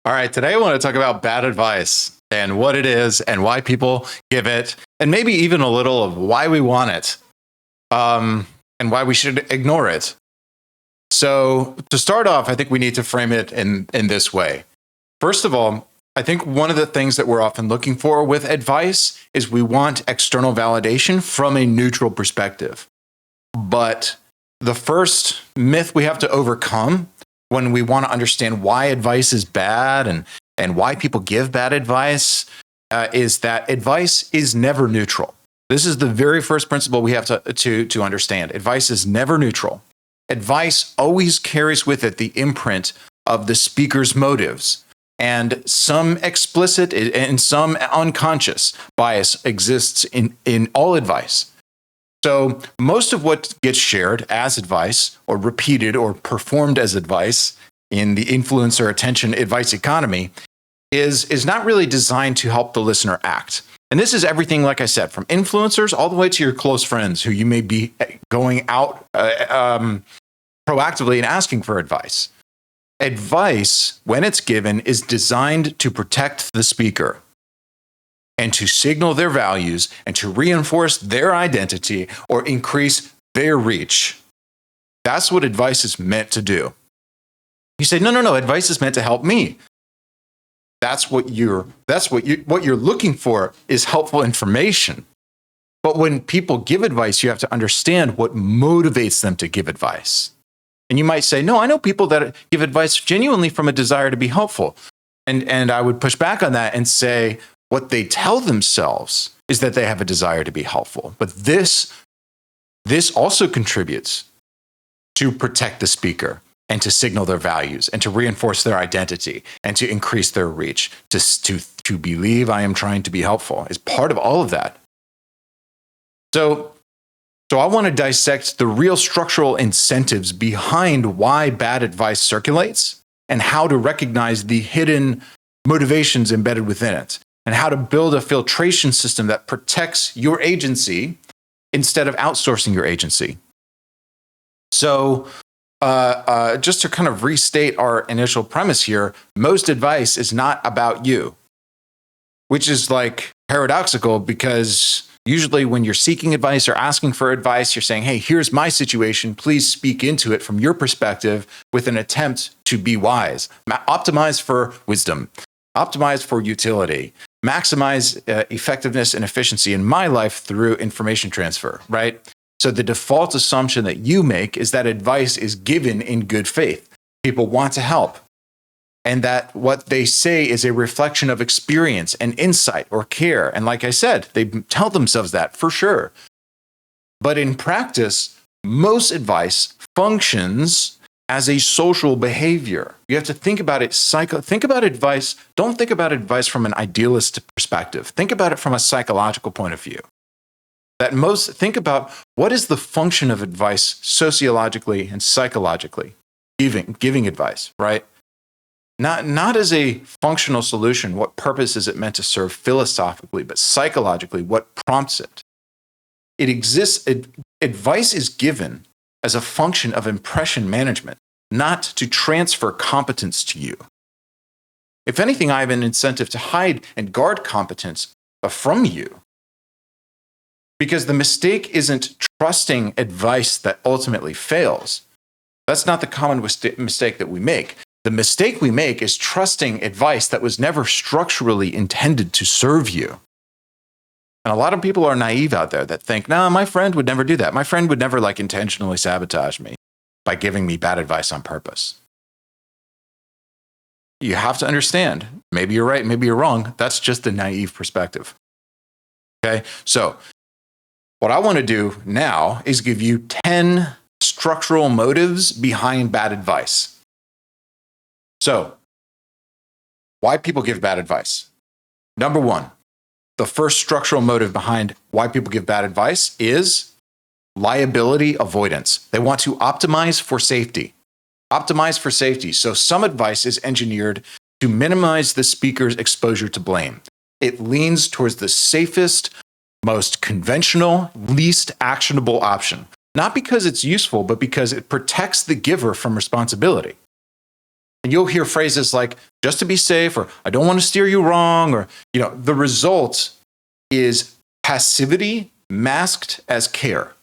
All right, today I want to talk about bad advice and what it is and why people give it, and maybe even a little of why we want it, and why we should ignore it. So to start off, I think we need to frame it in this way. First of all, I think one of the things that we're often looking for with advice is we want external validation from a neutral perspective. But the first myth we have to overcome when we want to understand why advice is bad and why people give bad advice is that advice is never neutral. This is the very first principle we have to understand. Advice is never neutral. Advice always carries with it the imprint of the speaker's motives. And some explicit and some unconscious bias exists in all advice. So most of what gets shared as advice or repeated or performed as advice in the influencer attention advice economy is not really designed to help the listener act. And this is everything, like I said, from influencers all the way to your close friends who you may be going out proactively and asking for advice. Advice, when it's given, is designed to protect the speaker and to signal their values and to reinforce their identity or increase their reach. That's what advice is meant to do. You say, no, advice is meant to help me. What you're looking for is helpful information. But when people give advice, you have to understand what motivates them to give advice. And you might say, no, I know people that give advice genuinely from a desire to be helpful. And I would push back on that and say, what they tell themselves is that they have a desire to be helpful. But this also contributes to protect the speaker and to signal their values and to reinforce their identity and to increase their reach, to believe I am trying to be helpful is part of all of that. So I want to dissect the real structural incentives behind why bad advice circulates and how to recognize the hidden motivations embedded within it and how to build a filtration system that protects your agency instead of outsourcing your agency. So just to kind of restate our initial premise here, most advice is not about you, which is like paradoxical because usually when you're seeking advice or asking for advice, you're saying, hey, here's my situation. Please speak into it from your perspective with an attempt to be wise. Optimize for wisdom. Optimize for utility. Maximize effectiveness and efficiency in my life through information transfer, right? So the default assumption that you make is that advice is given in good faith. People want to help. And that what they say is a reflection of experience and insight or care. And like I said, they tell themselves that for sure. But in practice, most advice functions as a social behavior. You have to think about it. Think about advice. Don't think about advice from an idealist perspective. Think about it from a psychological point of view. Think about what is the function of advice sociologically and psychologically, giving advice, right? Not as a functional solution, what purpose is it meant to serve philosophically, but psychologically, what prompts it? It exists, advice is given as a function of impression management, not to transfer competence to you. If anything, I have an incentive to hide and guard competence from you. Because the mistake isn't trusting advice that ultimately fails. That's not the common mistake that we make. The mistake we make is trusting advice that was never structurally intended to serve you. And a lot of people are naive out there that think, nah, my friend would never do that. My friend would never intentionally sabotage me by giving me bad advice on purpose. You have to understand, maybe you're right, maybe you're wrong. That's just a naive perspective. Okay, so what I want to do now is give you 10 structural motives behind bad advice. So, why people give bad advice? Number one, the first structural motive behind why people give bad advice is liability avoidance. They want to optimize for safety. Optimize for safety. So some advice is engineered to minimize the speaker's exposure to blame. It leans towards the safest, most conventional, least actionable option. Not because it's useful, but because it protects the giver from responsibility. And you'll hear phrases like, just to be safe, or I don't want to steer you wrong, or, the result is passivity masked as care.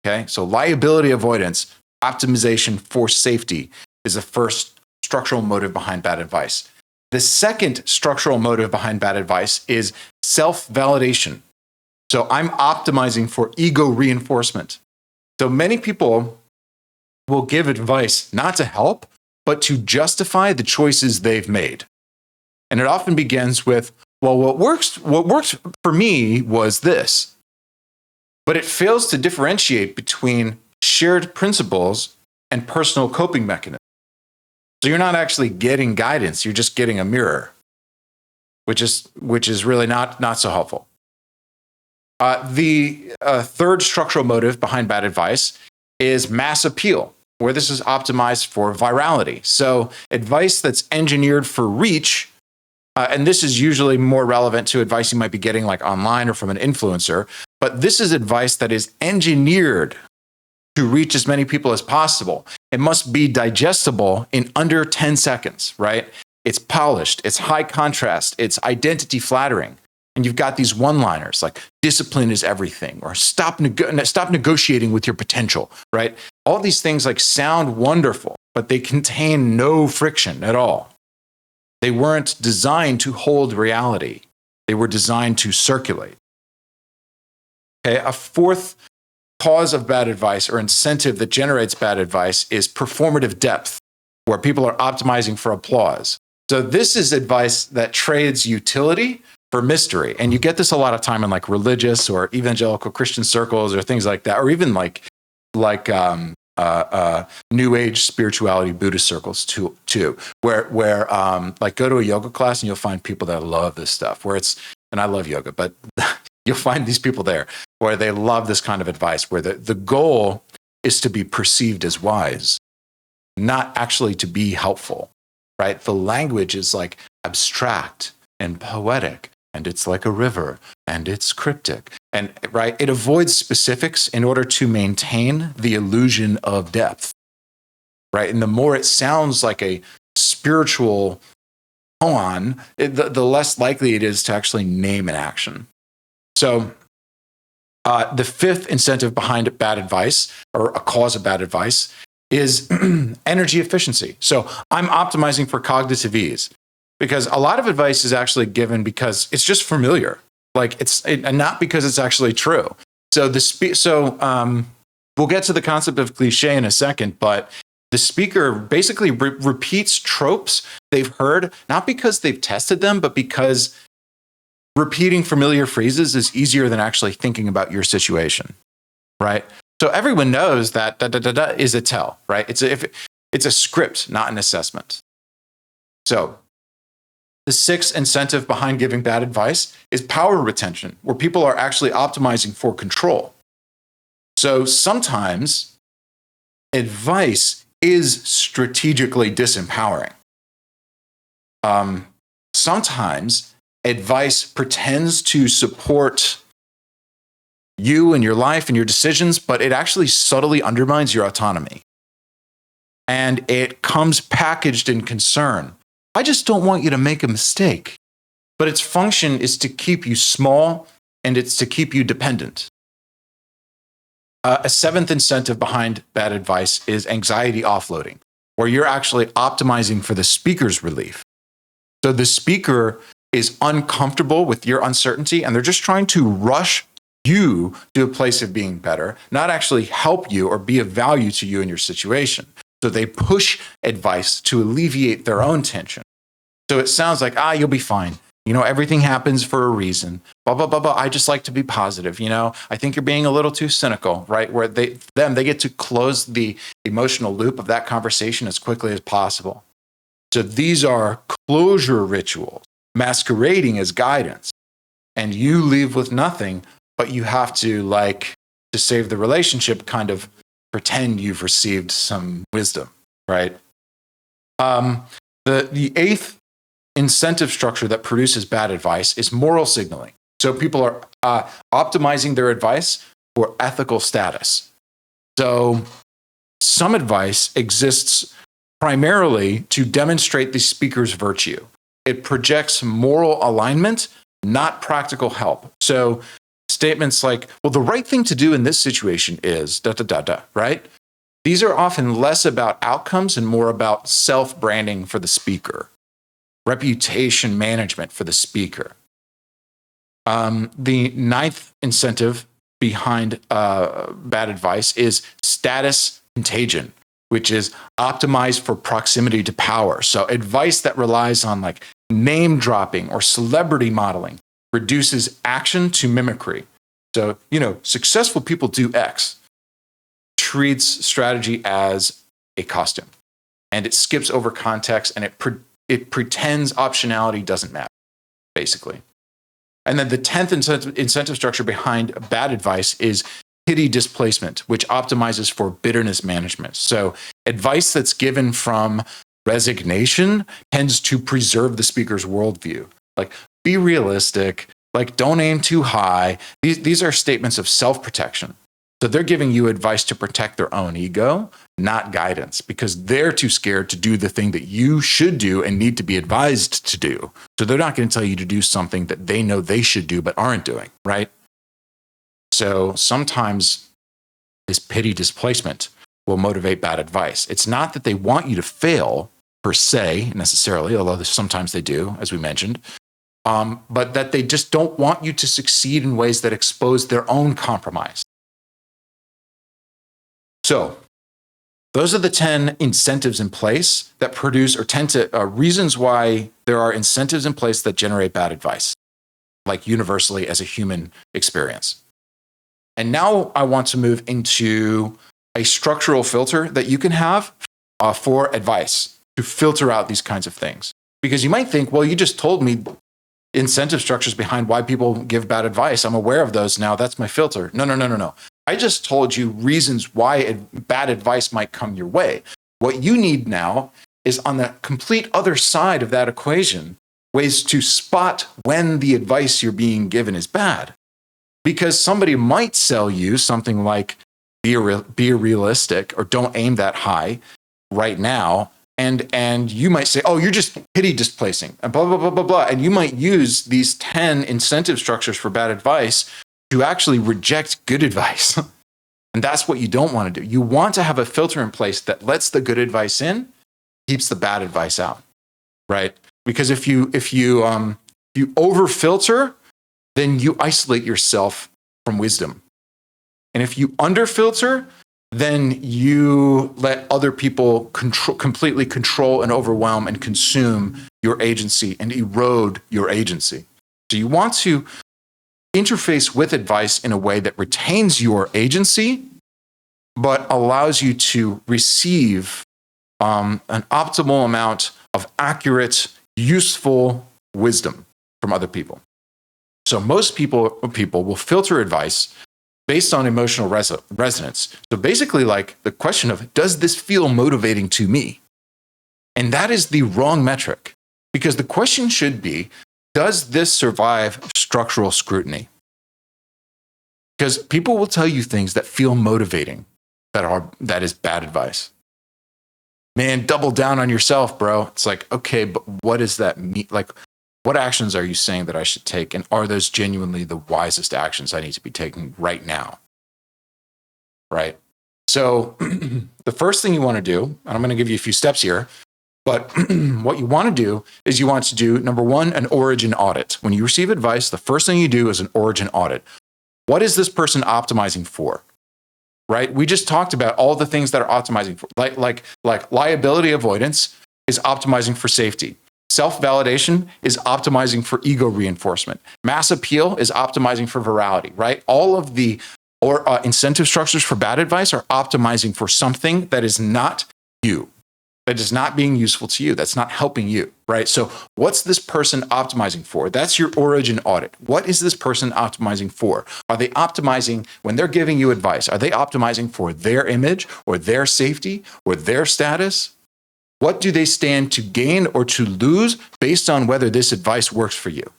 Okay, so liability avoidance, optimization for safety is the first structural motive behind bad advice. The second structural motive behind bad advice is self-validation. So I'm optimizing for ego reinforcement. So many people will give advice not to help, but to justify the choices they've made. And it often begins with, well, what worked for me was this. But it fails to differentiate between shared principles and personal coping mechanisms. So you're not actually getting guidance, you're just getting a mirror, which is really not so helpful. The third structural motive behind bad advice is mass appeal, where this is optimized for virality. So advice that's engineered for reach, and this is usually more relevant to advice you might be getting like online or from an influencer, but this is advice that is engineered to reach as many people as possible. It must be digestible in under 10 seconds, right? It's polished, it's high contrast, it's identity flattering. And you've got these one-liners like discipline is everything, or stop negotiating with your potential, right? All these things like sound wonderful, but they contain no friction at all. They weren't designed to hold reality. They were designed to circulate. Okay, a fourth cause of bad advice or incentive that generates bad advice is performative depth, where people are optimizing for applause. So this is advice that trades utility for mystery. And you get this a lot of time in like religious or evangelical Christian circles or things like that, or even like New Age spirituality Buddhist circles too, where like go to a yoga class and you'll find people that love this stuff, and I love yoga, but you'll find these people there where they love this kind of advice, where the goal is to be perceived as wise, not actually to be helpful, right? The language is like abstract and poetic, and it's like a river, and it's cryptic, and right, it avoids specifics in order to maintain the illusion of depth, right? And the more it sounds like a spiritual koan, the less likely it is to actually name an action. So the fifth incentive behind bad advice, or a cause of bad advice, is energy efficiency. So I'm optimizing for cognitive ease, because a lot of advice is actually given because it's just familiar, and not because it's actually true. So we'll get to the concept of cliche in a second, but the speaker basically repeats tropes they've heard, not because they've tested them, but because repeating familiar phrases is easier than actually thinking about your situation, right? So everyone knows that da is a tell, right? It's a script, not an assessment. So the sixth incentive behind giving bad advice is power retention, where people are actually optimizing for control. So sometimes advice is strategically disempowering. Sometimes advice pretends to support you and your life and your decisions, but it actually subtly undermines your autonomy. And it comes packaged in concern. I just don't want you to make a mistake. But its function is to keep you small, and it's to keep you dependent. A seventh incentive behind bad advice is anxiety offloading, where you're actually optimizing for the speaker's relief. So the speaker is uncomfortable with your uncertainty, and they're just trying to rush you to a place of being better, not actually help you or be of value to you in your situation. So they push advice to alleviate their own tension. So it sounds like, you'll be fine. Everything happens for a reason. Blah, blah, blah, blah. I just like to be positive. I think you're being a little too cynical, right? Where they get to close the emotional loop of that conversation as quickly as possible. So these are closure rituals masquerading as guidance. And you leave with nothing, but you have to, to save the relationship, kind of pretend you've received some wisdom, right? The eighth incentive structure that produces bad advice is moral signaling. So people are optimizing their advice for ethical status. So some advice exists primarily to demonstrate the speaker's virtue. It projects moral alignment, not practical help. So statements like, well, the right thing to do in this situation is da da da da, right? These are often less about outcomes and more about self-branding for the speaker, reputation management for the speaker. The ninth incentive behind bad advice is status contagion, which is optimized for proximity to power. So advice that relies on like name dropping or celebrity modeling reduces action to mimicry. So, successful people do X, treats strategy as a costume, and it skips over context, and it pretends optionality doesn't matter, basically. And then the 10th incentive structure behind bad advice is pity displacement, which optimizes for bitterness management. So advice that's given from resignation tends to preserve the speaker's worldview. Like, be realistic, like, don't aim too high. These are statements of self-protection. So they're giving you advice to protect their own ego, not guidance, because they're too scared to do the thing that you should do and need to be advised to do. So they're not going to tell you to do something that they know they should do but aren't doing, right? So sometimes this pity displacement will motivate bad advice. It's not that they want you to fail per se necessarily, although sometimes they do, as we mentioned, but that they just don't want you to succeed in ways that expose their own compromise. So those are the 10 incentives in place that produce or tend to reasons why there are incentives in place that generate bad advice, like universally as a human experience. And now I want to move into a structural filter that you can have for advice to filter out these kinds of things. Because you might think, well, you just told me incentive structures behind why people give bad advice. I'm aware of those now. That's my filter. No. I just told you reasons why bad advice might come your way. What you need now is on the complete other side of that equation, ways to spot when the advice you're being given is bad. Because somebody might sell you something like be realistic or don't aim that high right now. And you might say, oh, you're just pity displacing and blah, blah, blah, blah, blah. And you might use these 10 incentive structures for bad advice to actually reject good advice. And that's what you don't want to do. You want to have a filter in place that lets the good advice in, keeps the bad advice out, right? Because if you over filter, then you isolate yourself from wisdom. And if you under filter, then you let other people completely control and overwhelm and consume your agency and erode your agency. So you want to interface with advice in a way that retains your agency, but allows you to receive an optimal amount of accurate, useful wisdom from other people. So most people will filter advice based on emotional resonance. So basically, like the question of, does this feel motivating to me? And that is the wrong metric, because the question should be, does this survive structural scrutiny? Because people will tell you things that feel motivating, that is bad advice. Man, double down on yourself, bro. It's like, okay, but what does that mean? Like, what actions are you saying that I should take? And are those genuinely the wisest actions I need to be taking right now? Right? So the first thing you want to do, and I'm going to give you a few steps here, but what you want to do is you want to do, number one, an origin audit. When you receive advice, the first thing you do is an origin audit. What is this person optimizing for? Right? We just talked about all the things that are optimizing for, like liability avoidance is optimizing for safety. Self-validation is optimizing for ego reinforcement. Mass appeal is optimizing for virality, right? All of the incentive structures for bad advice are optimizing for something that is not you, that is not being useful to you, that's not helping you, right? So what's this person optimizing for? That's your origin audit. What is this person optimizing for? Are they optimizing, when they're giving you advice, are they optimizing for their image or their safety or their status? What do they stand to gain or to lose based on whether this advice works for you?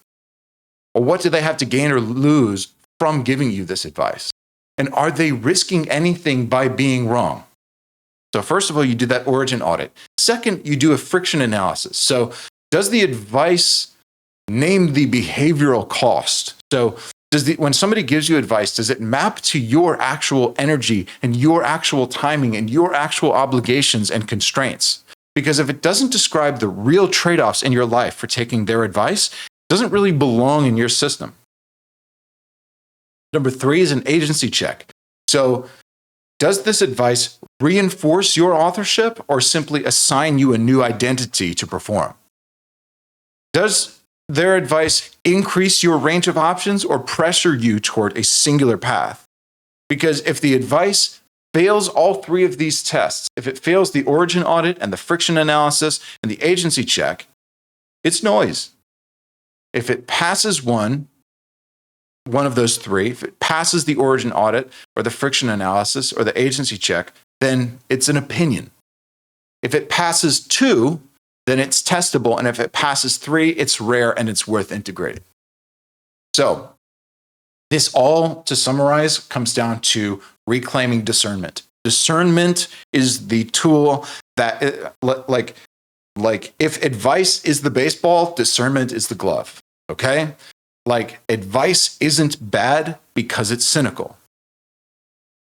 Or what do they have to gain or lose from giving you this advice? And are they risking anything by being wrong? So first of all, you do that origin audit. Second, you do a friction analysis. So does the advice name the behavioral cost? So when somebody gives you advice, does it map to your actual energy and your actual timing and your actual obligations and constraints? Because if it doesn't describe the real trade-offs in your life for taking their advice, it doesn't really belong in your system. Number 3 is an agency check. So does this advice reinforce your authorship or simply assign you a new identity to perform? Does their advice increase your range of options or pressure you toward a singular path? Because if the advice fails all 3 of these tests, if it fails the origin audit and the friction analysis and the agency check, it's noise. If it passes one of those 3, if it passes the origin audit or the friction analysis or the agency check, then it's an opinion. If it passes 2, then it's testable. And if it passes 3, it's rare and it's worth integrating. So this all, to summarize, comes down to reclaiming discernment. Discernment is the tool that, like if advice is the baseball, discernment is the glove, okay? Like, advice isn't bad because it's cynical.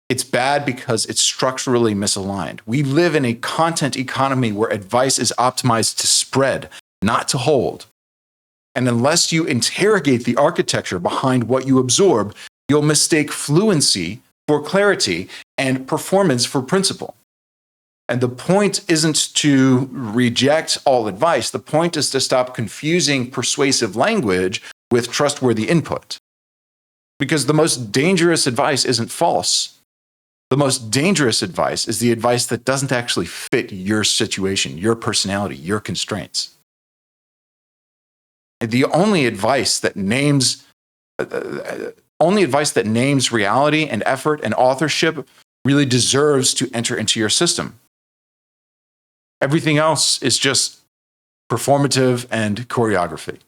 It's bad because it's structurally misaligned. We live in a content economy where advice is optimized to spread, not to hold. And unless you interrogate the architecture behind what you absorb, you'll mistake fluency for clarity and performance for principle. And the point isn't to reject all advice. The point is to stop confusing persuasive language with trustworthy input. Because the most dangerous advice isn't false. The most dangerous advice is the advice that doesn't actually fit your situation, your personality, your constraints. The only advice that names reality and effort and authorship really deserves to enter into your system. Everything else is just performative and choreography.